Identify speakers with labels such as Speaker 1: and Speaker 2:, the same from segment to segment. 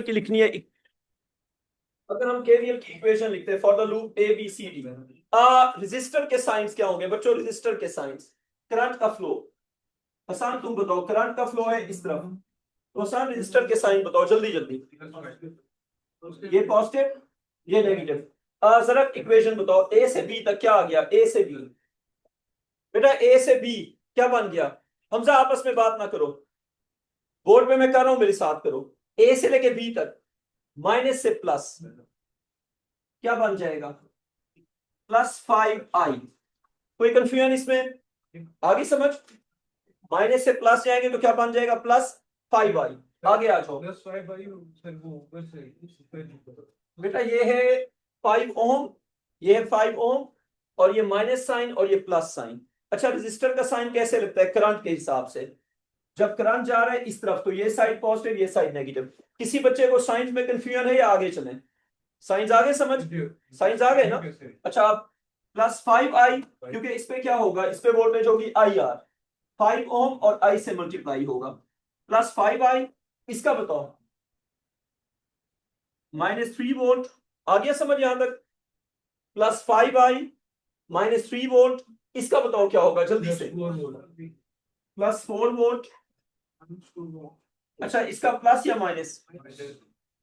Speaker 1: की लिखनी है। अगर हम केवीएल की इक्वेशन लिखते हैं for the loop A B C D, resistor के साइंस क्या होंगे बच्चों? रेजिस्टर के साइंस, करंट का फ्लो। हसन तुम बताओ, करंट का फ्लो है इस तरफ, तो हसन रेजिस्टर के साइन बताओ जल्दी जल्दी। ये पॉजिटिव, ये नेगेटिव। जरा इक्वेशन बताओ, ए से बी तक क्या आ गया? ए से बी, बेटा ए से बी क्या बन गया? हमजा आपस में बात ना करो, बोर्ड पे मैं कर रहा हूं, मेरे साथ करो। ए से लेके बी तक माइनस से प्लस क्या बन जाएगा? +5i। कोई कंफ्यूजन इसमें? आगे समझ, माइनस से प्लस जाएंगे तो क्या बन जाएगा? +5i। आगे आ जाओ बेटा, ये है 5 ओम, ये है 5 ओम, और ये माइनस साइन और ये प्लस साइन। अच्छा, रजिस्टर का साइन कैसे लगता है? करंट के हिसाब से। जब करंट जा रहा है इस तरफ तो ये साइड पॉजिटिव, ये साइड नेगेटिव। किसी बच्चे को साइंस में कंफ्यूजन है या आगे चलें? साइंस आगे समझ, साइंस आ गए ना? अच्छा, आप +5i, क्योंकि इस पे क्या होगा? इस पे वोल्टेज होगी IR, 5 ओम और I से मल्टीप्लाई होगा। +5i, इसका बताओ -3 वोल्ट। आ गया समझ यहां तक? +5i -3 वोल्ट, इसका बताओ क्या होगा जल्दी से? +4 वोल्ट। अच्छा, इसका प्लस या माइनस?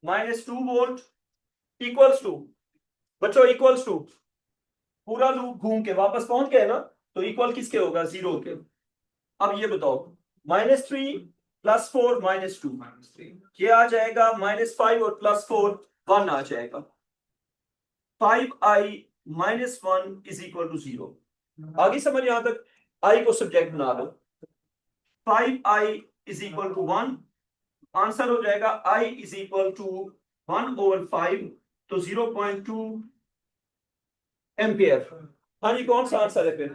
Speaker 1: -2 वोल्ट इक्वल्स टू, बच्चों इक्वल्स टू, पूरा लूप घूम के वापस पहुंच गए ना, तो इक्वल किसके होगा? 0 के। अब ये बताओ, -3 +4 -2, ये आ जाएगा -5 और +4 1 आ जाएगा। 5i -1 is equal to 0। आगे समझ यहां तक? i को सब्जेक्ट बना लो, 5i is equal to 1। Answer हो जाएगा i इज इक्वल टू 1/5, तो 0.2 एम्पियर। हाँ जी, कौन सा आंसर है फिर?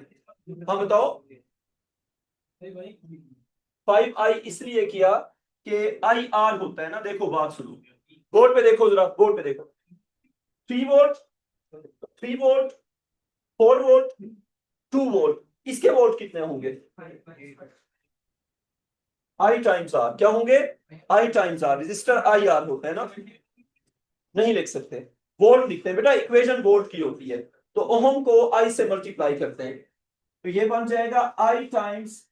Speaker 1: हाँ बताओ। 5i इसलिए किया कि IR होता है ना, देखो बात सुनो, बोर्ड पे देखो जरा, बोर्ड पे देखो। 3 वोल्ट, 3 वोल्ट, 4 वोल्ट, 2 वोल्ट, इसके वोल्ट कितने होंगे? I times R। क्या होंगे? I times R। Register IR होता है ना, नहीं लिख सकते, वोल्ट लिखते हैं बेटा, इक्वेशन वोल्ट की होती है। तो ओहम को I से मल्टीप्लाई करते हैं, तो ये बन जाएगा I टाइम्स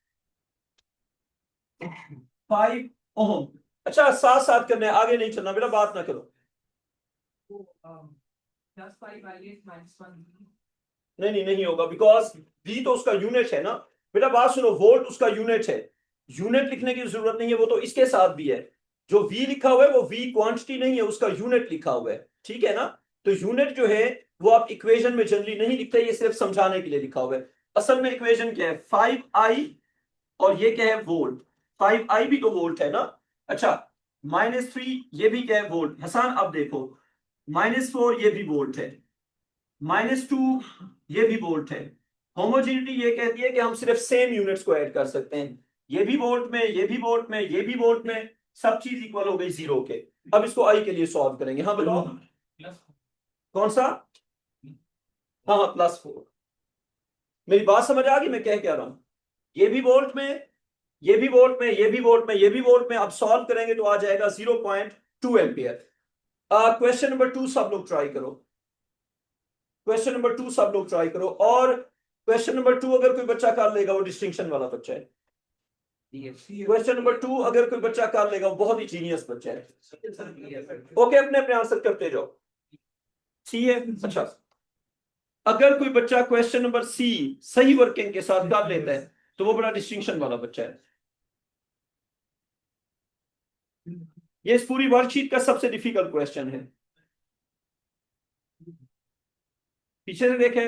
Speaker 1: 5 ओहम। अच्छा, साथ साथ करने, आगे नहीं चलना बेटा, बात ना करो। नहीं नहीं नहीं होगा, बिकॉज V तो उसका यूनिट है ना बेटा। बात सुनो, वोल्ट उसका यूनिट है, यूनिट लिखने की जरूरत नहीं है, वो तो इसके साथ भी है। जो V लिखा हुआ है वो V क्वांटिटी नहीं है, उसका यूनिट लिखा हुआ है, ठीक है ना? तो यूनिट जो है वो आप इक्वेशन में जनरली नहीं लिखते, ये सिर्फ समझाने के लिए लिखा हुआ है। असल में इक्वेशन क्या है? 5i, और ये क्या है? वोल्ट। 5i भी तो वोल्ट है ना। अच्छा, -3 ये भी क्या है? वोल्ट। हसन अब देखो, -4 ये भी वोल्ट है, -2 ये भी वोल्ट है। होमोजेनिटी ये कहती है कि हम सिर्फ सेम यूनिट्स को ऐड कर सकते हैं, ये भी वोल्ट में, ये भी वोल्ट में, ये भी वोल्ट में, सब चीज इक्वल हो गई 0 के। अब इसको आई के लिए सॉल्व करेंगे। हाँ बताओ, कौन सा? हाँ हाँ, +4। मेरी बात समझ आ गई मैं कह रहा हूं? ये भी वोल्ट में, ये भी वोल्ट में, ये भी वोल्ट में, ये भी वोल्ट में। अब सॉल्व करेंगे तो आ जाएगा 0.2 एम्पियर। क्वेश्चन नंबर 2 सब लोग ट्राई करो, क्वेश्चन नंबर 2 सब लोग ट्राई करो। और क्वेश्चन नंबर 2 अगर कोई बच्चा कर लेगा वो डिस्टिंक्शन वाला बच्चा है। क्वेश्चन नंबर 2 अगर कोई बच्चा कर लेगा वो बहुत ही जीनियस बच्चा है। ओके, अपने अपने आंसर करते जाओ। सी है? अच्छा, अगर कोई बच्चा क्वेश्चन नंबर सी सही वर्किंग के साथ कर लेता है तो वो बड़ा डिस्टिंक्शन वाला बच्चा है। ये इस पूरी वर्कशीट का सबसे डिफिकल्ट क्वेश्चन है। पीछे से देखें,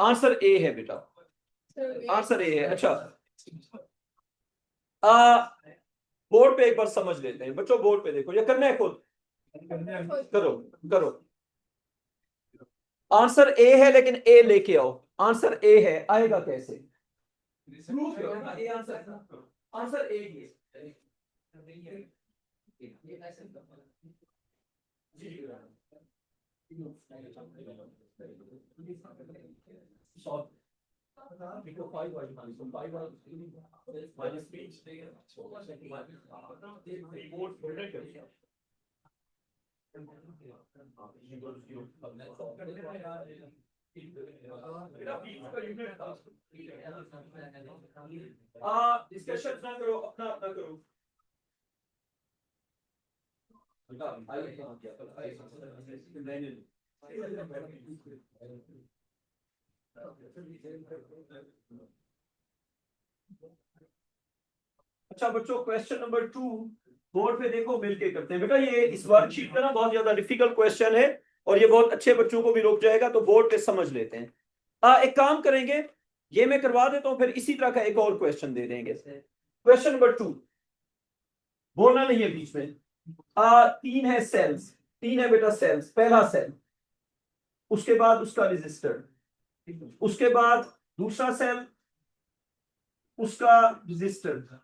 Speaker 1: आंसर ए है बेटा, आंसर ए है। अच्छा, बोर्ड पे एक बार समझ लेते हैं बच्चों, बोर्ड पे देखो, ये करना है खुद, करो करो। आंसर ए है, लेकिन ए लेके आओ। आंसर ए है, आएगा कैसे? प्रूफ करो ना, ए आंसर, आंसर ए ही है। डिस्कशन ना करो, अपना अपना करो। अच्छा बच्चों, क्वेश्चन नंबर 2 बोर्ड पे देखो, मिलके करते हैं बेटा। ये इस वर्कशीट का ना बहुत ज्यादा डिफिकल्ट क्वेश्चन है और ये बहुत अच्छे बच्चों को भी रोक जाएगा, तो बोर्ड पे समझ लेते हैं। एक काम करेंगे, ये मैं करवा देता हूँ, फिर इसी तरह का एक और क्वेश्चन दे देंगे। क्वेश्चन नंबर 2 बोलना नहीं है बीच में। 3 है सेल्स, 3 है बेटा सेल्स। पहला सेल, उसके बाद उसका रजिस्टर, उसके बाद दूसरा सेल, उसका रजिस्टर।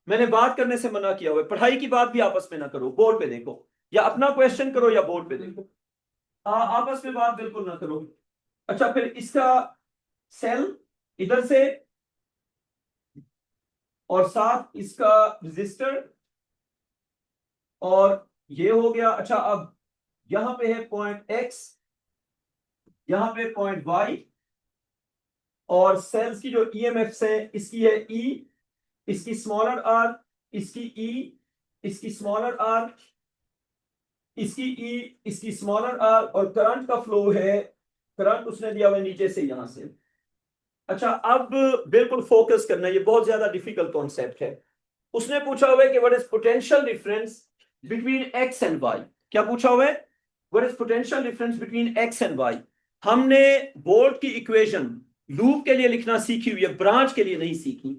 Speaker 1: मैंने बात करने से मना किया हुआ है, पढ़ाई की बात भी आपस में ना करो। बोर्ड पे देखो, या अपना क्वेश्चन करो या बोर्ड पे देखो। आपस में बात बिल्कुल ना करो। अच्छा, फिर इसका सेल इधर से और साथ इसका रजिस्टर, और ये हो गया। अच्छा, अब यहां पे है पॉइंट एक्स, यहां पे पॉइंट वाई, और सेल्स की जो ईएमएफ है, इसकी है ई, इसकी स्मॉलर आर, इसकी ई, इसकी स्मॉलर आर, इसकी ई, इसकी स्मॉलर आर, और करंट का फ्लो है, करंट उसने दिया हुआ नीचे से यहां से। अच्छा, अब बिल्कुल फोकस करना, ये बहुत ज्यादा डिफिकल्ट कॉन्सेप्ट है। उसने पूछा हुआ है कि what is potential difference between X and Y. क्या पूछा हुआ है? What is potential difference between X and Y. हमने बोर्ड की इक्वेशन लूप के लिए लिखना सीखी हुई है, ब्रांच के लिए नहीं सीखी।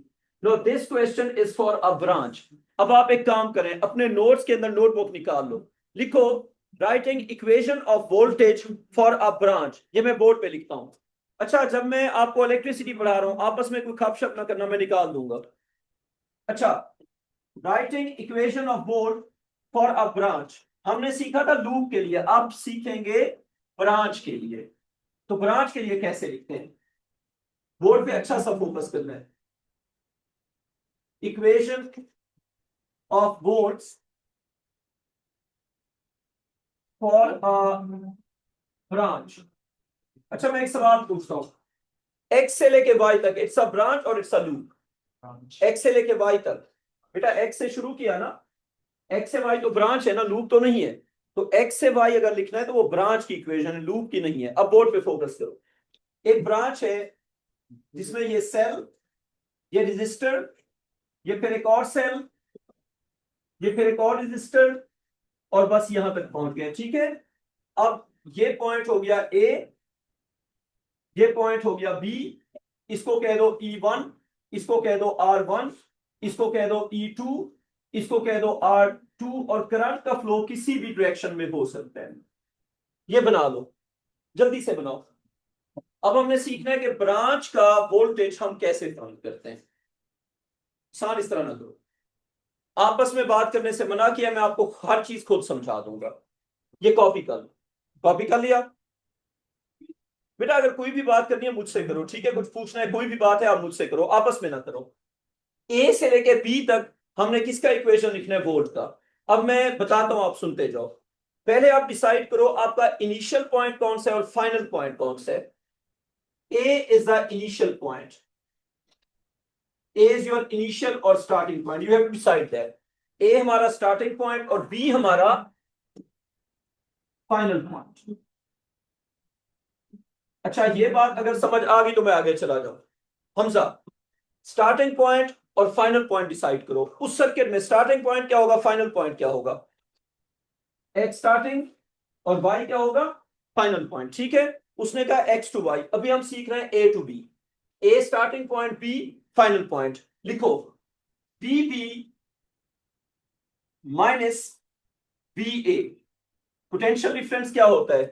Speaker 1: No, this question is for a branch. अब आप एक काम करें, अपने नोट्स के अंदर नोटबुक निकाल लो, लिखो writing equation of voltage for a branch. ये मैं बोर्ड पे लिखता हूं। अच्छा, जब मैं आपको इलेक्ट्रिसिटी पढ़ा रहा हूं, आपस में कोई खपशप ना करना, मैं निकाल दूंगा। अच्छा, writing equation of volt for a branch हमने सीखा था लूप के लिए, अब सीखेंगे ब्रांच के लिए। तो ब्रांच के लिए कैसे लिखते हैं, बोर्ड पे अच्छा सा फोकस करना है। Equation of volts for a branch. अच्छा, मैं एक सवाल पूछता हूं, एक्स से लेके वाई तक इट्स अ ब्रांच और इट्स अ लूप। एक्स से लेके वाई तक, बेटा एक्स से शुरू किया ना, एक्स से वाई तो ब्रांच है ना, लूप तो नहीं है। तो एक्स से वाई अगर लिखना है तो वो ब्रांच की इक्वेशन है, लूप की नहीं है। अब बोर्ड पे फोकस करो। एक ब्रांच है जिसमें ये सेल, ये रजिस्टर, ये फिर एक और सेल, ये फिर एक और रजिस्टर, और बस यहां तक पहुंच गए। ठीक है, अब ये पॉइंट हो गया ए, ये पॉइंट हो गया बी, इसको कह दो E1, इसको कह दो R1, इसको कह दो E2, इसको कह दो R2, और करंट का फ्लो किसी भी डायरेक्शन में हो सकता है। ये बना लो, जल्दी से बनाओ। अब हमने सीखना है कि ब्रांच का वोल्टेज हम कैसे फाइंड करते हैं। आसान इस तरह ना करो, आपस में बात करने से मना किया, मैं आपको हर चीज खुद समझा दूंगा। ये कॉपी कर लो, कॉपी कर लिया बेटा। अगर कोई भी बात करनी है मुझसे करो, ठीक है? कुछ पूछना है, कोई भी बात है आप मुझसे करो, आपस में ना करो। ए से लेके बी तक हमने किसका इक्वेशन लिखना है, वोल्ट का। अब मैं बताता हूं, आप सुनते जाओ। पहले आप डिसाइड करो आपका इनिशियल पॉइंट कौन सा है और फाइनल पॉइंट कौन सा है। A is the initial point, A is your initial or starting point. You have to decide that. A हमारा starting point और B हमारा final point. अच्छा, ये बात अगर समझ आ गई तो मैं आगे चला जाऊं। हमजा, स्टार्टिंग पॉइंट और फाइनल पॉइंट डिसाइड करो। उस सर्किट में स्टार्टिंग पॉइंट क्या होगा, फाइनल पॉइंट क्या होगा। एक्स स्टार्टिंग और वाई क्या होगा, फाइनल पॉइंट। ठीक है, उसने कहा एक्स टू वाई। अभी हम सीख रहे हैं A to B. A starting point, B final point. लिखो B B minus B A. Potential difference क्या होता है,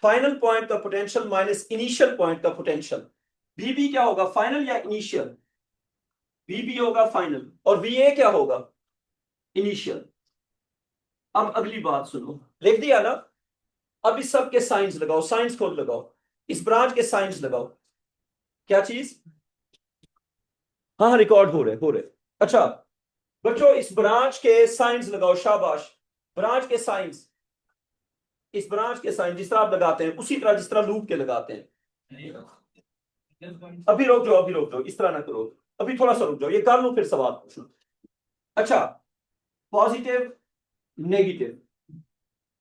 Speaker 1: फाइनल पॉइंट का पोटेंशियल माइनस इनिशियल पॉइंट का पोटेंशियल। बीबी क्या होगा, फाइनल या इनिशियल? बीबी होगा फाइनल, और बीए क्या होगा, इनिशियल। अब अगली बात सुनो, लिख दिया ना? अब इस सब के साइंस लगाओ, साइंस खोल लगाओ, इस ब्रांच के साइंस लगाओ। क्या चीज? हाँ रिकॉर्ड हो रहे। अच्छा बच्चों, इस ब्रांच के साइंस लगाओ, शाबाश। ब्रांच के साइंस, इस ब्रांच के साइंस जिस तरह आप लगाते हैं उसी तरह जिस तरह लूप के लगाते हैं। अभी रोक जाओ, अभी रोक जाओ, इस तरह ना करो, अभी थोड़ा सा रुक जाओ, ये कर लो फिर सवाल पूछो। अच्छा, पॉजिटिव नेगेटिव,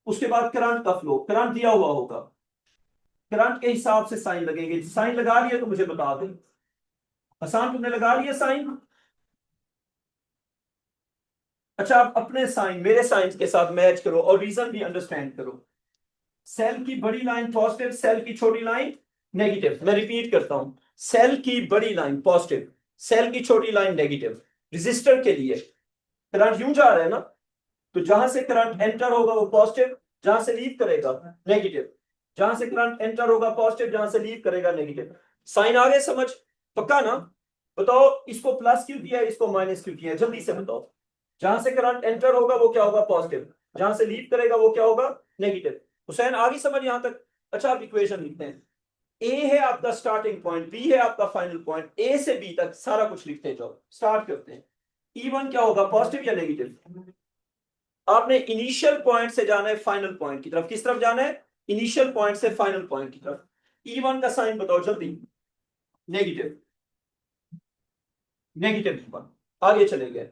Speaker 1: उसके बाद करंट का फ्लो, करंट दिया हुआ होगा, करंट के हिसाब से साइन लगेंगे। साइन लगा लिया तो मुझे बता दे। आसान, तुमने लगा लिया साइन? अच्छा, आप अपने साइन मेरे साइन के साथ मैच करो और रीजन भी अंडरस्टैंड करो। सेल की बड़ी लाइन पॉजिटिव, सेल की छोटी लाइन नेगेटिव। मैं रिपीट करता हूं, सेल की बड़ी लाइन पॉजिटिव, सेल की छोटी लाइन नेगेटिव। रजिस्टर के लिए करंट यूं जा रहा है ना, तो जहां से करंट एंटर होगा वो पॉजिटिव, जहां से लीव करेगा नेगेटिव। जहां से करंट एंटर होगा पॉजिटिव, जहां से लीव करेगा नेगेटिव। साइन आगे समझ? पक्का ना? बताओ इसको प्लस क्यों दिया है, इसको माइनस क्यों किया है, जल्दी से बताओ। जहां से करंट एंटर होगा वो क्या होगा? पॉजिटिव। जहां से लीव करेगा वो क्या होगा? नेगेटिव। हुसैन आगे समझ यहां तक? अच्छा, आप इक्वेशन लिखते हैं। ए है आपका स्टार्टिंग पॉइंट, बी है आपका फाइनल पॉइंट, ए से बी तक सारा कुछ लिखते जाओ। स्टार्ट करते हैं। E1 क्या होगा, पॉजिटिव या नेगेटिव? आपने इनिशियल पॉइंट से जाना है फाइनल पॉइंट की तरफ। किस तरफ जाना है? इनिशियल पॉइंट से फाइनल पॉइंट की तरफ। E1 का साइन बताओ जल्दी। Negative, negative. आगे चले गए।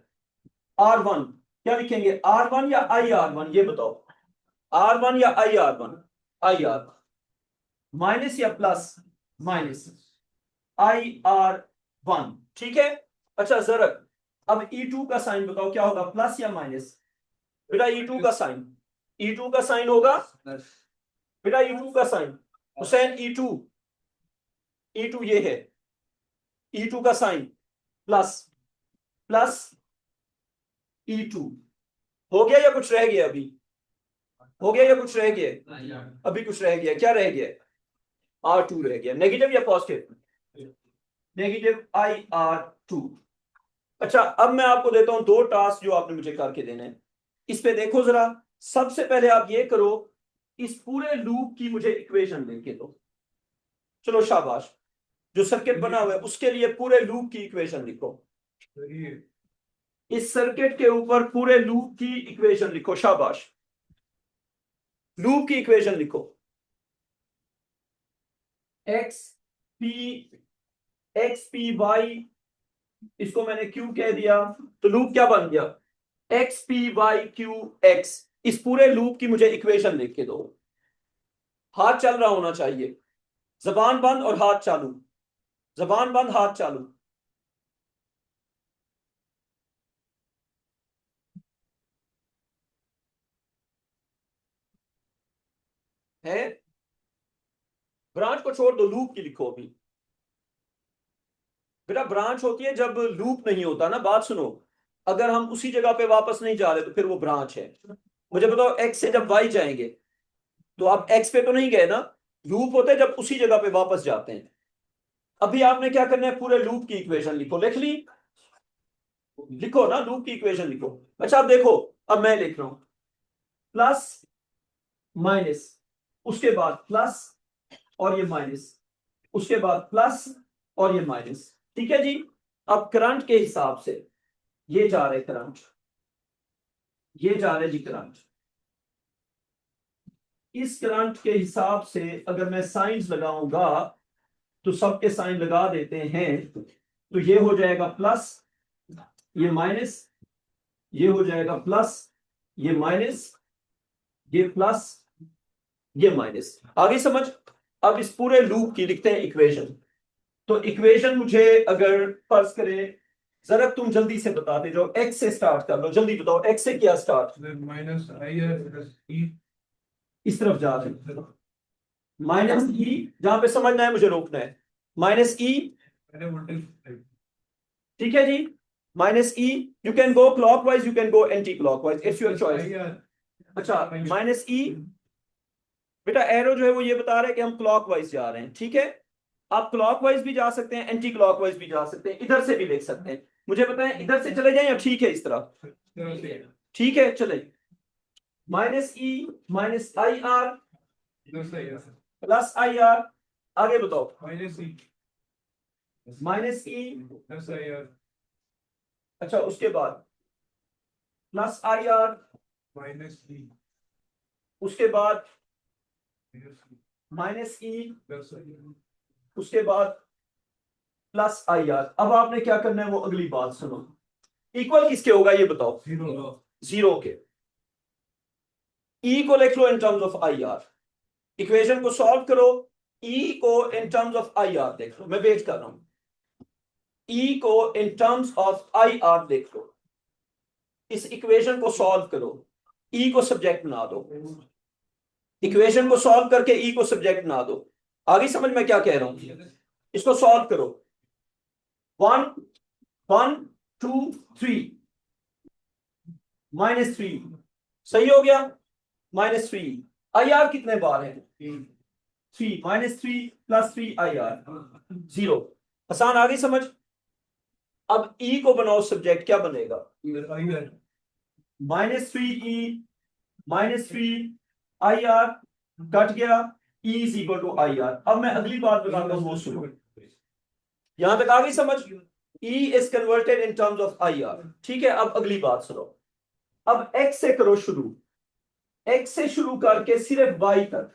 Speaker 1: R1 क्या लिखेंगे, R1 या IR1, ये बताओ। R1 या IR1? IR। माइनस या प्लस? माइनस। IR1, ठीक है। अच्छा जरक, अब E2 का साइन बताओ क्या होगा, प्लस या माइनस? बेटा E2 का साइन, E2 का साइन होगा बेटा, E2 का साइन। हुसैन E2, E2 ये है, E2 का साइन प्लस, प्लस E2। हो गया या कुछ रह गया अभी? हो गया या कुछ रह गया? अभी कुछ रह गया, क्या रह गया? R2 रह गया। नेगेटिव या पॉजिटिव? Negative IR2। अच्छा, अब मैं आपको देता हूं दो टास्क जो आपने मुझे करके देने हैं। इस पे देखो जरा। सबसे पहले आप ये करो, इस पूरे लूप की मुझे इक्वेशन लेके दो। चलो शाबाश। जो सर्किट बना हुआ है उसके लिए पूरे लूप की इक्वेशन लिखो। इस सर्किट के ऊपर पूरे लूप की इक्वेशन लिखो, शाबाश। लूप की इक्वेशन लिखो। X P, X P Y, इसको मैंने क्यू कह दिया, तो लूप क्या बन गया? X P Y Q X. इस पूरे लूप की मुझे इक्वेशन लिख के दो। हाथ चल रहा होना चाहिए, जबान बंद और हाथ चालू। जबान बंद, हाथ चालू। है? ब्रांच को छोड़ दो, लूप की लिखो अभी। बेटा ब्रांच होती है जब लूप नहीं होता ना, बात सुनो। अगर हम उसी जगह पे वापस नहीं जा रहे तो फिर वो ब्रांच है। मुझे बताओ, एक्स से जब वाई जाएंगे तो आप एक्स पे तो नहीं गए ना। लूप होता है जब उसी जगह पे वापस जाते हैं। अभी आपने क्या करना है, पूरे लूप की इक्वेशन लिखो। लिख ली? लिखो ना, लूप की इक्वेशन लिखो। अच्छा अब देखो, अब मैं लिख रहा हूं प्लस माइनस, उसके बाद प्लस और ये माइनस, उसके बाद प्लस और ये माइनस। ठीक है जी। अब करंट के हिसाब से ये जा रहे करंट, ये जा रहे जी करंट। इस करंट के हिसाब से अगर मैं साइंस लगाऊंगा तो सबके साइन लगा देते हैं, तो ये हो जाएगा प्लस, ये माइनस, ये हो जाएगा प्लस, ये माइनस, ये प्लस, ये माइनस। आगे समझ? अब इस पूरे लूप की लिखते हैं इक्वेशन। तो इक्वेशन मुझे अगर फर्ज करें, जरा तुम जल्दी से बताते जाओ, एक्स से स्टार्ट कर लो, जल्दी बताओ एक्स से क्या स्टार्ट?
Speaker 2: माइनस आई है प्लस ई।
Speaker 1: इस तरफ जा रहे हैं, माइनस ई, जहां पे समझना है मुझे रोकना है। माइनस ई,
Speaker 2: मैंने वोल्टेज।
Speaker 1: ठीक है जी। Minus E, you can go clockwise, you can go anti clockwise, it's your choice. अच्छा माइनस ई, बेटा एरो जो है वो ये बता रहा है कि हम क्लॉकवाइज जा रहे हैं, ठीक है। आप क्लॉकवाइज भी जा सकते हैं, एंटी क्लॉकवाइज भी जा सकते हैं, इधर से भी देख सकते हैं। मुझे बताएं इधर से चले जाएं या ठीक है इस तरह? ठीक है चले। Minus E, minus I R, plus I R. आगे बताओ।
Speaker 2: माइनस ई,
Speaker 1: माइनस ई,
Speaker 2: Plus IR
Speaker 1: अच्छा उसके बाद plus I R,
Speaker 2: minus E
Speaker 1: उसके बाद
Speaker 2: minus E
Speaker 1: माइनस ई,
Speaker 2: plus IR
Speaker 1: उसके बाद प्लस आई आर। अब आपने क्या करना है वो अगली बात सुनो। इक्वल किसके होगा ये बताओ?
Speaker 2: 0
Speaker 1: जीरो के। ई को लिख लो in terms of I R, equation को सॉल्व करो। ई को in terms of I R देख लो, मैं वेट कर रहा हूं। ई को in terms of I R देख लो, इस इक्वेशन को सॉल्व करो, ई को सब्जेक्ट बना दो, इक्वेशन को सॉल्व करके ई को सब्जेक्ट बना दो। आगे समझ में क्या कह रहा हूं? इसको सॉल्व करो। 1 1 2 3 -3 सही हो गया। -3 आई आर कितने बार है? 3 -3 + 3 आई आर 0। आसान, आगे समझ। अब ई को बनाओ सब्जेक्ट, क्या बनेगा?
Speaker 2: IR
Speaker 1: -3 E -3 I R cut गया, E is equal to I R. अब मैं अगली बात बताता हूं वो सुनो। यहां तक आगे समझ। E is converted in terms of I are, ठीक है। अब अगली बात सुनो। अब x से करो शुरू, x से शुरू करके सिर्फ y तक,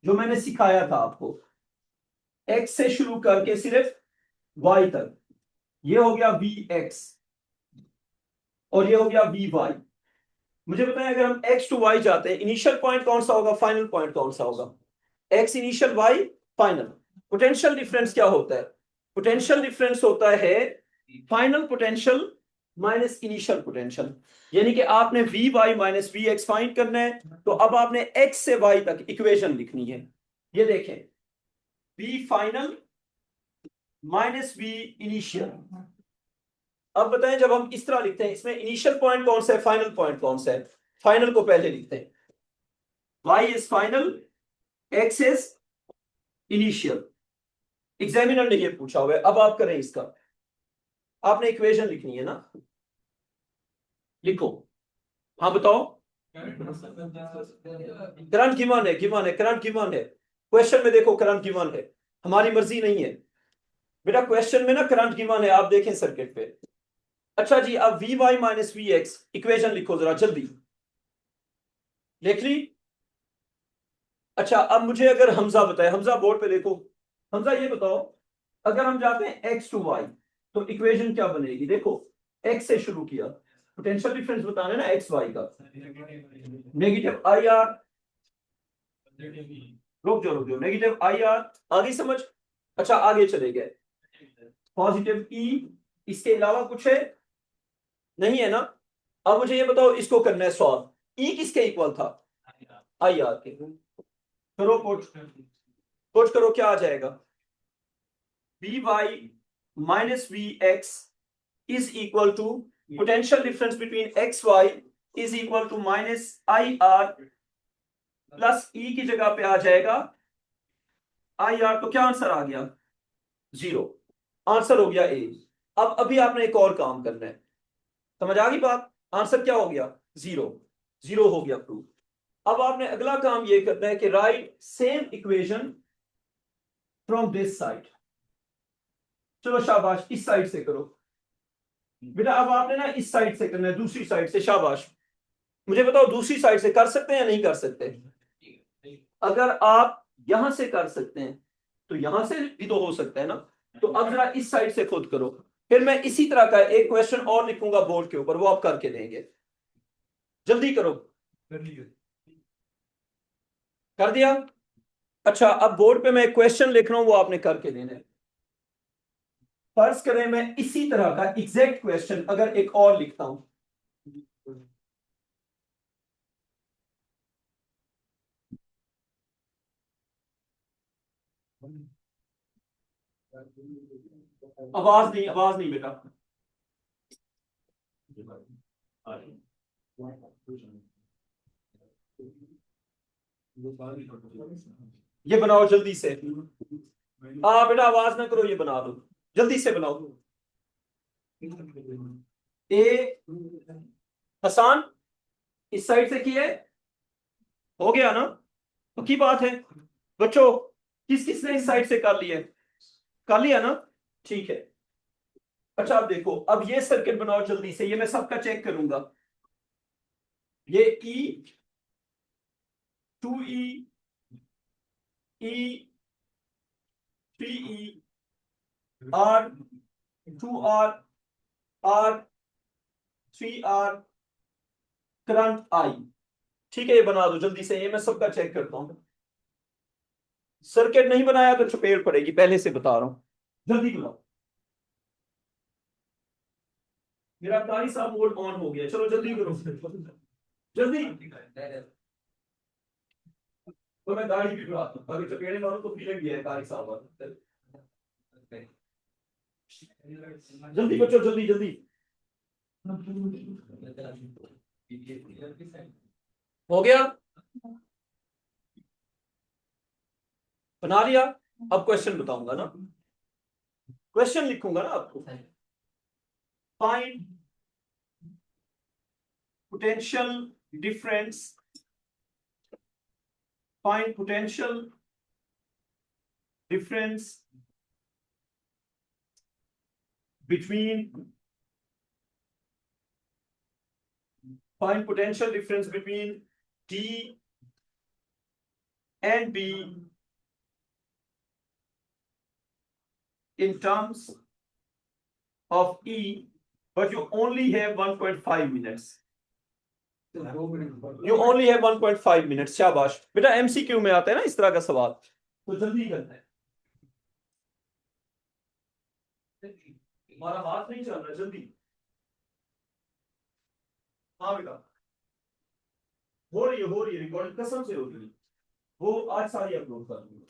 Speaker 1: जो मैंने सिखाया था आपको, x से शुरू करके सिर्फ y तक, ये हो गया vx और ये हो गया vy। मुझे बताएं, अगर हम x टू y जाते हैं, इनिशियल पॉइंट कौन सा होगा, फाइनल पॉइंट कौन सा होगा? x initial, y final. Potential difference क्या होता है? पोटेंशियल डिफरेंस होता है final potential minus initial potential. यानी कि आपने V Y minus V X find करना है, तो अब आपने x से y तक इक्वेशन लिखनी है। ये देखें, v final minus v initial. अब बताएं, जब हम इस तरह लिखते हैं, इसमें इनिशियल पॉइंट कौन सा है, फाइनल पॉइंट कौन सा है? फाइनल को पहले लिखते हैं। y is final, x is initial. Examiner ने ये पूछा हुआ है, अब आप करें इसका। आपने इक्वेशन लिखनी है ना, लिखो। हाँ बताओ। करंट गिवन है, गिवन है, करंट गिवन है। क्वेश्चन में देखो करंट गिवन है, हमारी मर्जी नहीं है बेटा। क्वेश्चन में ना करंट गिवन है, आप देखें सर्किट पे। अच्छा जी, अब V Y minus V X equation लिखो जरा जल्दी। लिख ली? अच्छा, अब मुझे अगर हमजा बताए, हमजा बोर्ड पे देखो। हमजा ये बताओ, अगर हम जाते हैं एक्स टू वाई, तो इक्वेशन क्या बनेगी? देखो, एक्स से शुरू किया, पोटेंशियल डिफरेंस बताना है ना एक्स वाई का। नेगेटिव आई आर, रुक जाओ, नेगेटिव आई आर। आगे समझ। अच्छा आगे चले गए, पॉजिटिव ई, इसके अलावा कुछ है? नहीं है ना। अब मुझे ये बताओ, इसको करना है सॉल्व। ई किसके इक्वल था? आई आर के। करो पुट करो, क्या आ जाएगा? V Y minus V X is equal to potential difference between X Y is equal to minus I R plus E की जगह पे आ जाएगा आई आर। तो क्या आंसर आ गया? 0। आंसर हो गया ए। अब अभी आपने एक और काम करना है, समझ आ गई बात? आंसर क्या हो गया? 0। 0 हो गया प्रूफ। अब आपने अगला काम ये करना है कि right same equation from this side. चलो शाबाश, इस साइड से करो बेटा। अब आपने ना इस साइड से करना है, दूसरी साइड से। शाबाश। मुझे बताओ, दूसरी साइड से कर सकते हैं या नहीं कर सकते? अगर आप यहां से कर सकते हैं तो यहां से भी तो हो सकता है ना। तो अब जरा इस साइड से खुद करो, फिर मैं इसी तरह का एक क्वेश्चन और लिखूंगा बोर्ड के ऊपर, वो आप करके देंगे। जल्दी करो।
Speaker 2: कर लिया
Speaker 1: कर दिया? अच्छा, अब बोर्ड पे मैं क्वेश्चन लिख रहा हूं, वो आपने करके देना है। फर्ज करें मैं इसी तरह का एग्जैक्ट क्वेश्चन अगर एक और लिखता हूं, आवाज नहीं बेटा। ये बनाओ जल्दी से। बेटा आवाज ना करो, ये बना दो, जल्दी से बनाओ। ए हसान, इस साइड से किए, हो गया ना? तो की बात है बच्चों, किस किसने इस साइड से कर लिया? कर लिया ना? ठीक है। अच्छा अब देखो, अब ये सर्किट बनाओ जल्दी से, ये मैं सबका चेक करूंगा। ये E 2E E 3E R 2R R 3R current I। ठीक है, ये बना दो जल्दी से, ये मैं सबका चेक करता हूं। सर्किट नहीं बनाया तो चपेट पड़ेगी, पहले से बता रहा हूं। जल्दी बनाओ। मेरा कारी साहब मोड ऑन हो गया, चलो जल्दी करो जल्दी। तो मैं गाड़ी भी उड़ाता हूं, अगर चपेड़े मारो तो फिर गया है कारी साहब। जल्दी बच्चों, जल्दी जल्दी। हो गया, बना लिया। अब क्वेश्चन बताऊंगा ना, क्वेश्चन लिखूंगा ना आपको। Find potential difference, find potential difference between, find potential difference between D and B in terms of E, but you only have 1.5 minutes. You only have 1.5 minutes। शाबाश बेटा, एमसीक्यू में आता है ना इस तरह का सवाल, तो जल्दी करना है। हमारा हाथ नहीं चल रहा, जल्दी। हाँ बेटा, हो रही है रिकॉर्डिंग, कसम से हो रही है। वो आज सारी अपलोड कर दूंगा।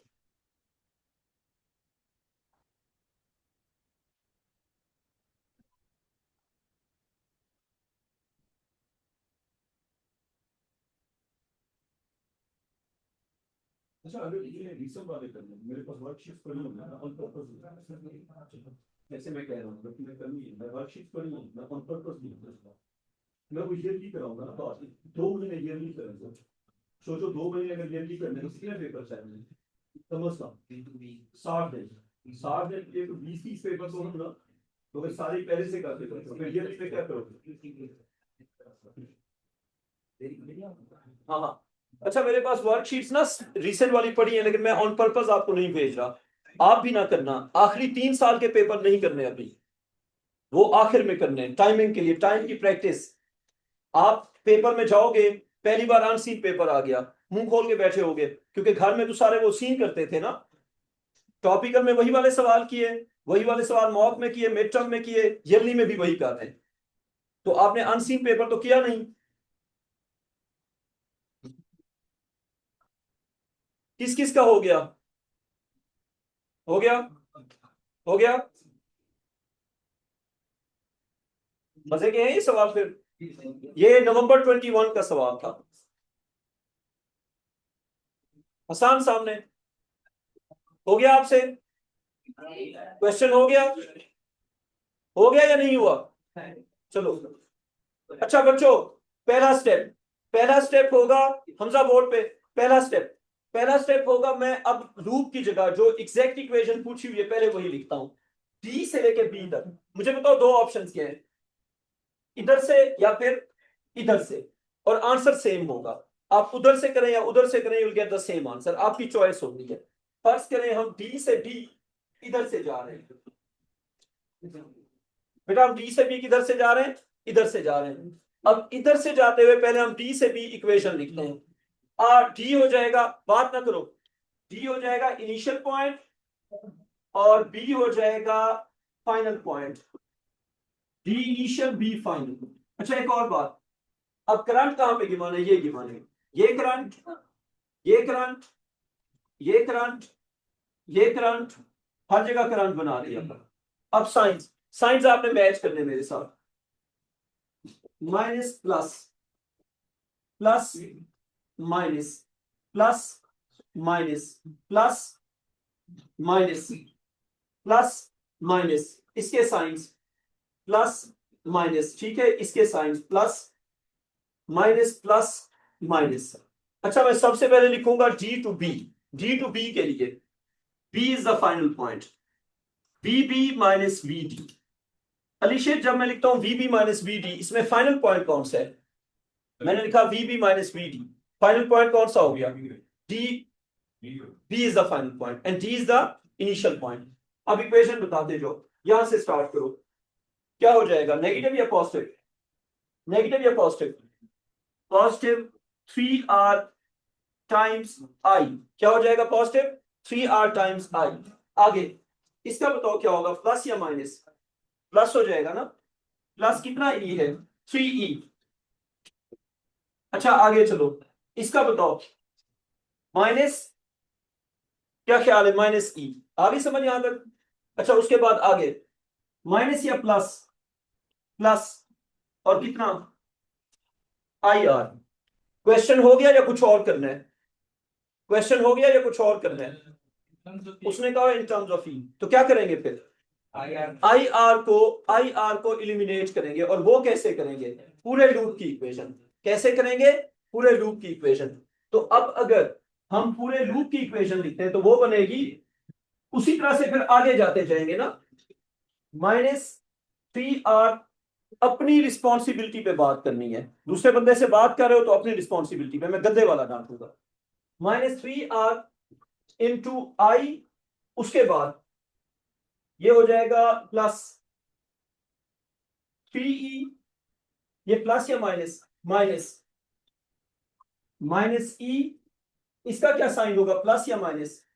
Speaker 1: अच्छा, अगर ये रीसेंट वाले करने हैं, मेरे पास वर्कशीट पड़ी है ना ऑन पर्पस, जैसे मैं कह रहा हूँ कि मैं करनी है, मैं वर्कशीट पड़ी है, मैं ऑन पर्पस लिख दूंगा। मैं वो ईयरली कराऊंगा ना, तो 2 महीने ईयरली करेंगे। सोचो 2 महीने अगर ईयरली करने तो कितने पेपर चाहिए, समझता 60 दिन। 60 दिन के लिए तो 20-30 पेपर हो ना, तो फिर सारी पहले से करते थे, तो फिर ईयरली में क्या करोगे। हाँ हाँ। अच्छा, मेरे पास वर्कशीट्स ना रिसेंट वाली पड़ी है, लेकिन मैं ऑन पर्पस आपको नहीं भेज रहा। आप भी ना करना, आखिरी 3 साल के पेपर नहीं करने अभी, वो आखिर में करने, टाइमिंग के लिए, टाइम की प्रैक्टिस। आप पेपर में जाओगे, पहली बार अनसीन पेपर आ गया, मुंह खोल के बैठे होगे, क्योंकि घर में तो सारे वो सीन करते थे ना। टॉपिकल में वही वाले सवाल किए, वही वाले सवाल मॉक में किए, मिड टर्म में किए, ईयरली में भी वही कर रहे हैं। तो आपने अनसीन पेपर तो किया नहीं। किस किस का हो गया, हो गया, हो गया। मजे के हैं ये सवाल फिर। ये नवंबर 21 का सवाल था, हसान सामने। हो गया आपसे, क्वेश्चन हो गया या नहीं हुआ। चलो, अच्छा बच्चों, पहला स्टेप होगा हमजा बोर्ड पे। पहला स्टेप होगा, मैं अब लूप की जगह जो एग्जैक्ट इक्वेशन पूछी हुई है पहले वही लिखता हूं, डी से लेके बी तक। मुझे बताओ दो ऑप्शंस क्या है, इधर से या फिर इधर से, और आंसर सेम होगा। आप उधर से करें या उधर से करें, you will get the same answer, आपकी चॉइस होनी है। फर्स्ट करें हम डी से बी, इधर से जा रहे हैं बेटा, हम डी से बी किधर से जा रहे हैं, इधर से जा रहे हैं। अब इधर से जाते हुए पहले हम डी से बी इक्वेशन लिखते हैं। डी हो जाएगा, बात ना करो, डी हो जाएगा इनिशियल पॉइंट और बी हो जाएगा final point. D initial B final. अच्छा एक और बात, अब करंट कहां पे गिवन है, ये गिवन है, ये करंट, ये करंट, ये करंट, ये करंट, हर जगह करंट बना दिया। अब साइंस, साइंस आपने मैच करने मेरे साथ। Minus plus, plus minus, plus minus, plus minus, plus minus, इसके साइंस प्लस माइनस, ठीक है, इसके signs plus minus, plus minus. अच्छा मैं सबसे पहले लिखूंगा D to B, D to B के लिए, B is the final point, VB minus VD। Alisher, जब मैं लिखता हूं VB माइनस VD, इसमें फाइनल पॉइंट कौन सा है? मैंने लिखा VB minus VD, final point कौन सा हो गया? D, B is the final point and D is the initial point। अब इक्वेशन बताते जाओ, यहां से स्टार्ट करो। क्या हो जाएगा, नेगेटिव या पॉजिटिव? नेगेटिव या positive? Positive 3R times I। क्या हो जाएगा? Positive 3R times I। आगे इसका बताओ क्या होगा, प्लस या माइनस? प्लस हो जाएगा ना। प्लस कितना E है? 3E। अच्छा आगे चलो, इसका बताओ माइनस, क्या ख्याल है? Minus E। आगे समझ यहां तक? अच्छा उसके बाद आगे माइनस या प्लस? प्लस, और कितना? IR। क्वेश्चन हो गया या कुछ और करना है? क्वेश्चन हो गया या कुछ और करना है? उसने कहा इन टर्म्स ऑफ E, तो क्या करेंगे फिर? IR को इलिमिनेट करेंगे। और वो कैसे करेंगे? पूरे लूप की इक्वेशन। कैसे करेंगे? पूरे लूप की इक्वेशन। तो अब अगर हम पूरे लूप की इक्वेशन लिखते हैं तो वो बनेगी उसी तरह से, फिर आगे जाते जाएंगे ना। -3R, अपनी रिस्पॉन्सिबिलिटी पे बात करनी है। दूसरे बंदे से बात कर रहे हो तो अपनी रिस्पॉन्सिबिलिटी पे, मैं गद्दे वाला डांटूंगा। -3R इंटू I, उसके बाद ये हो जाएगा प्लस 3E। ये प्लस या माइनस? माइनस। माइनस E, इसका क्या साइन होगा, प्लस या माइनस?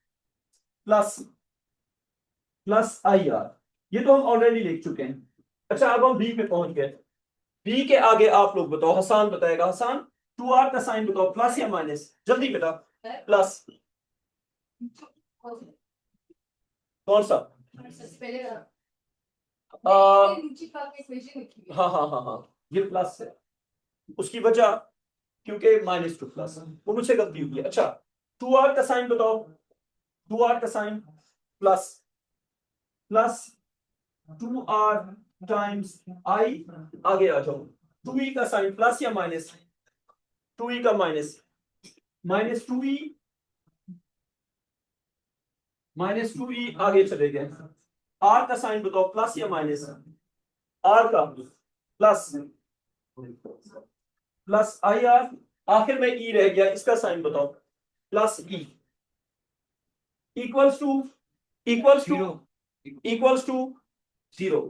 Speaker 1: प्लस। Plus IR। ये तो हम ऑलरेडी लिख चुके हैं। अच्छा अब हम B पे पहुंच गए। B के आगे आप लोग बताओ, हसान बताएगा। हसान, 2R का साइन बताओ, प्लस या माइनस? जल्दी बेटा। प्लस। कौन सा? हाँ हाँ हाँ हाँ, ये प्लस है। उसकी वजह, क्योंकि माइनस टू प्लस, वो मुझसे गलती हुई है। अच्छा 2R का साइन बताओ। 2R का sign plus. Plus 2R times I। आगे आ जाओ, 2E का साइन प्लस या माइनस? 2E का minus. Minus 2E, minus 2E। आगे चले गए। R का साइन बताओ, प्लस या माइनस? R का प्लस। Plus IR। आखिर में E रह गया, इसका साइन बताओ। Plus E। Equals to, equals to, equals to 0।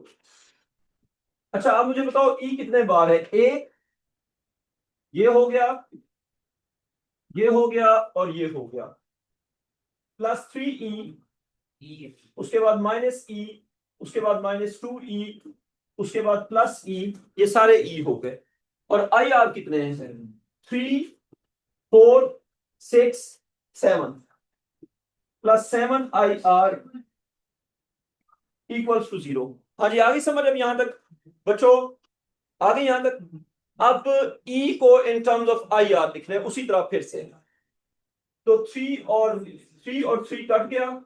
Speaker 1: अच्छा अब मुझे बताओ E कितने बार है? एक, ये हो गया, ये हो गया, और ये हो गया। प्लस 3E, उसके बाद माइनस E, उसके बाद -2E, उसके बाद प्लस E। ये सारे E हो गए। और IR कितने हैं? 3, 4, 6, 7। Plus 7IR equals to 0। हाँ जी, आगे समझ अब यहां तक बच्चों? आगे यहां तक। अब E को इन टर्म्स ऑफ IR लिख रहे हैं उसी तरह फिर से। तो 3 और 3 कट गया।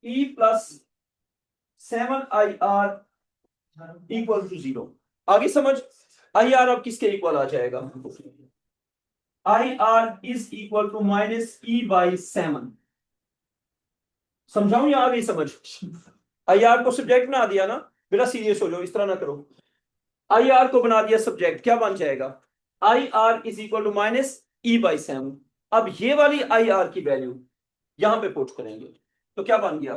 Speaker 1: E plus 7IR equal to 0। आगे समझ? IR अब किसके इक्वल आ जाएगा? IR is equal to -E/7। समझाऊं या आगे समझ? IR को सब्जेक्ट बना दिया ना बेटा, सीरियस हो जाओ, इस तरह ना करो। IR को बना दिया सब्जेक्ट, क्या बन जाएगा? IR is equal to -E/7। अब ये वाली IR की वैल्यू यहां पे पुट करेंगे तो क्या बन गया?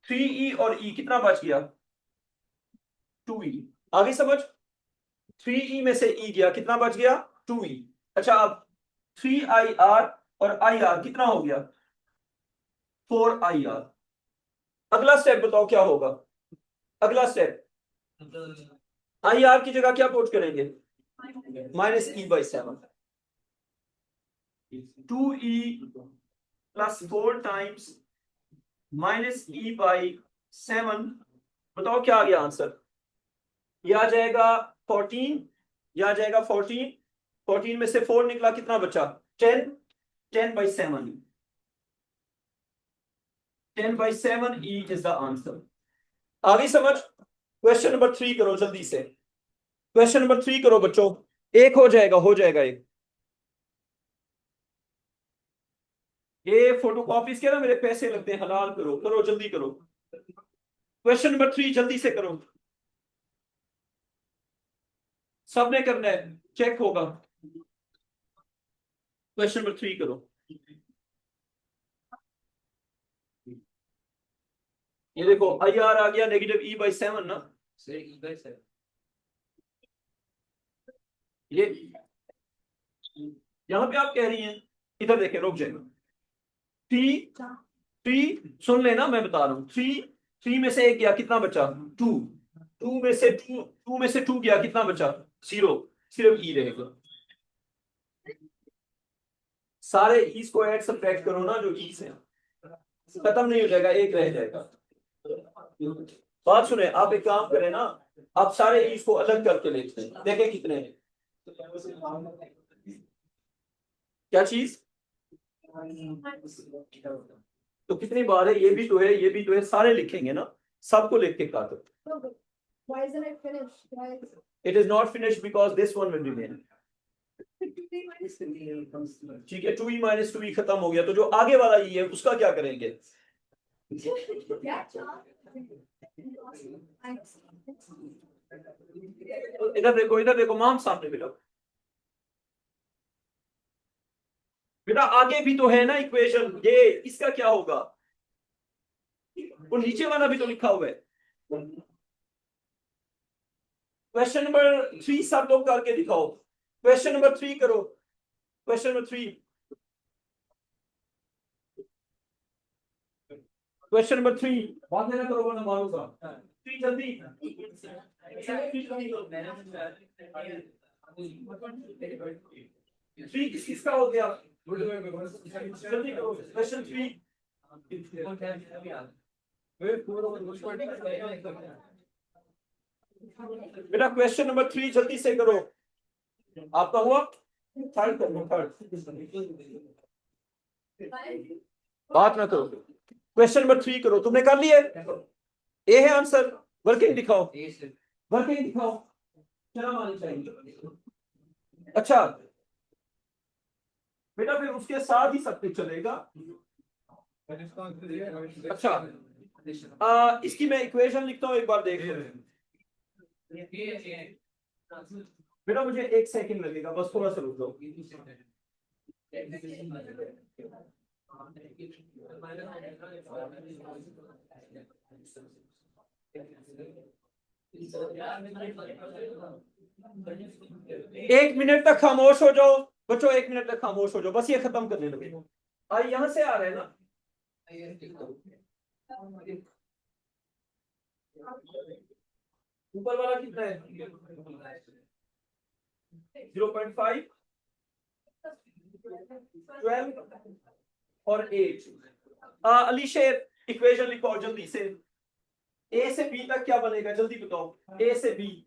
Speaker 1: 3E और E कितना बच गया? 2E। आगे समझ? 3E में से E गया, कितना बच गया? 2E। अच्छा अब 3IR और IR कितना हो गया? 4IR। अगला स्टेप बताओ क्या होगा? अगला स्टेप, IR की जगह क्या पुट करेंगे? -E/7। 2E plus 4 times -E/7। बताओ क्या आ गया आंसर? ये आ जाएगा 14। ये आ जाएगा 14। 14 में से 4 निकला, कितना बचा? 10। 10/7। 10/7 E इज द आंसर। आगे समझ? क्वेश्चन नंबर 3 करो जल्दी से। क्वेश्चन नंबर 3 करो बच्चों। एक हो जाएगा, हो जाएगा एक। ये फोटो कॉपीज के ना मेरे पैसे लगते हैं, हलाल करो, करो जल्दी करो। क्वेश्चन नंबर 3 जल्दी से करो, सबने करना है, चेक होगा। क्वेश्चन नंबर 3 करो। ये देखो आई आर आ गया -E/7 ना, ये यहां पे आप कह रही हैं, इधर देखें, रुक जाएगा। 3 सुन लेना, मैं बता रहा हूँ। 3 में से 1 गया, कितना बचा? 2। 2 में से 2 गया, कितना बचा? 0। सिर्फ ई रहेगा। सारे ईस को ऐड सब्ट्रैक्ट करो ना, जो ईस है, खत्म नहीं हो जाएगा, 1 रह जाएगा। बात सुने, आप एक काम करें ना, आप सारे ईस को अलग करके लेते हैं, देखें कितने हैं। क्या चीज? तो कितनी बार है? ये भी तो है, ये भी तो है, सारे लिखेंगे ना, सबको लिख के काटो।
Speaker 3: Why isn't it finished? Why is
Speaker 1: It is not finished because this one will remain. ठीक है, 2e-2e खत्म हो गया, तो जो आगे वाला ई है उसका क्या करेंगे? इधर देखो माम सामने, बेटा बेटा आगे भी तो है ना इक्वेशन, ये इसका क्या होगा? वो नीचे वाला भी तो लिखा हुआ है। क्वेश्चन नंबर 3 सब लोग करके दिखाओ। क्वेश्चन नंबर 3 करो। क्वेश्चन नंबर 3, क्वेश्चन नंबर 3 बात लेना करो वरना मारूंगा। 3 जल्दी। 3 किसका हो गया? जल्दी करो क्वेश्चन 3। बेटा क्वेश्चन नंबर 3 जल्दी से करो। आपका हुआ? थर्ड करो, थर्ड। बात ना करो, क्वेश्चन नंबर 3 करो। तुमने कर लिया? ए है आंसर, वर्किंग दिखाओ, वर्किंग दिखाओ, शर्म आनी चाहिए। अच्छा बेटा फिर उसके साथ ही सब कुछ चलेगा। अच्छा इसकी मैं इक्वेशन लिखता हूँ, एक बार देख लो। बेटा मुझे 1 सेकंड लगेगा, बस थोड़ा सा रुक जाओ। एक मिनट तक खामोश हो जाओ बच्चों, 1 मिनट तक खामोश हो जाओ, बस ये खत्म करने लगे। यहां से आ रहे हैं ना, ऊपर वाला कितना है? 0.5, 12 और 8। अली शेर इक्वेशन लिखो जल्दी से। ए से बी तक क्या बनेगा जल्दी बताओ। ए से बी,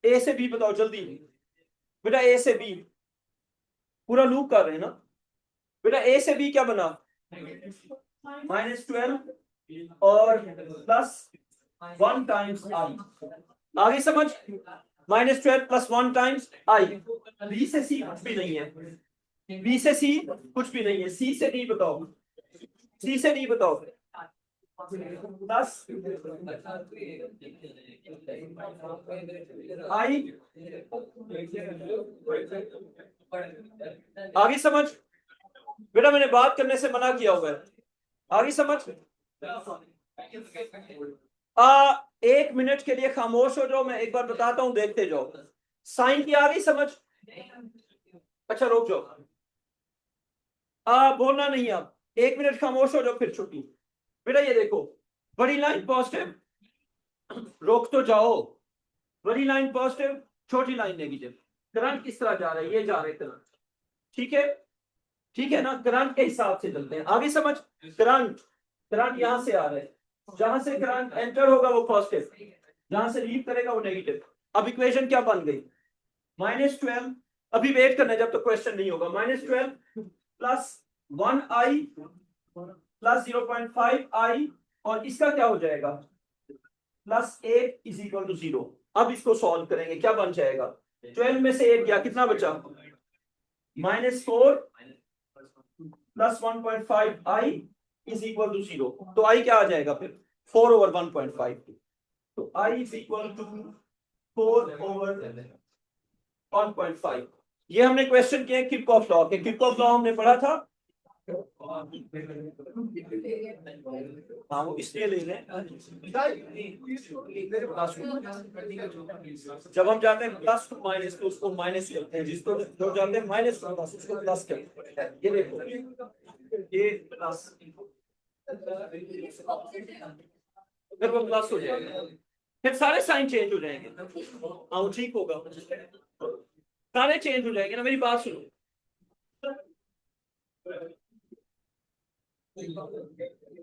Speaker 1: ए से बी बताओ जल्दी। बेटा ए से बी, पूरा लूप कर रहे हैं ना बेटा। ए से बी क्या बना? -12 और +1 टाइम्स आई। आगे समझ? -12 + 1 टाइम्स आई। बी से सी कुछ भी नहीं है, बी से सी कुछ भी नहीं है। सी से डी बताओ, सी से डी बताओ। प्लस आई। आगे समझ? बेटा मैंने बात करने से मना किया हुआ है, आगे समझ? 1 मिनट के लिए खामोश हो जाओ, मैं एक बार बताता हूं, देखते जाओ। साइन की आ गई समझ? अच्छा रुक जाओ, बोलना नहीं, आप 1 मिनट खामोश हो जाओ फिर छुट्टी। बेटा ये देखो, बड़ी लाइन पॉजिटिव, रोक तो जाओ, बड़ी लाइन पॉजिटिव, छोटी लाइन नेगेटिव। करंट किस तरह जा रहा है? ये जा रहा है करंट, ठीक है, ठीक है ना, करंट के हिसाब से चलते हैं। आगे समझ? करंट, करंट यहां से आ रहा है, जहां से करंट एंटर होगा वो पॉजिटिव, जहां से लीव करेगा वो नेगेटिव। अब इक्वेशन क्या बन गई? -12, अभी वेट करना है जब तक क्वेश्चन नहीं होगा। -12 + 1i + 0.5i, और इसका क्या हो जाएगा? +8 = 0। अब इसको सॉल्व करेंगे, क्या बन जाएगा? 12 में से 8 गया, कितना बचा? -4 plus 1.5 I is equal to 0। तो आई क्या आ जाएगा फिर 4 ओवर 1.5। तो आई इज इक्वल टू 4 ओवर 1.5। ये हमने क्वेश्चन किया किरचॉफ लॉ के। किरचॉफ लॉ हमने पढ़ा था। हाँ वो इसलिए ले लें जब हम जाते हैं प्लस टू माइनस तो उसको माइनस करते हैं, जिसको जो जाते हैं माइनस टू प्लस उसको प्लस करते हैं। ये देखो ये प्लस फिर वो प्लस हो जाएगा, फिर सारे साइन चेंज हो जाएंगे। हाँ ठीक होगा, सारे चेंज हो जाएंगे ना। मेरी बात सुनो,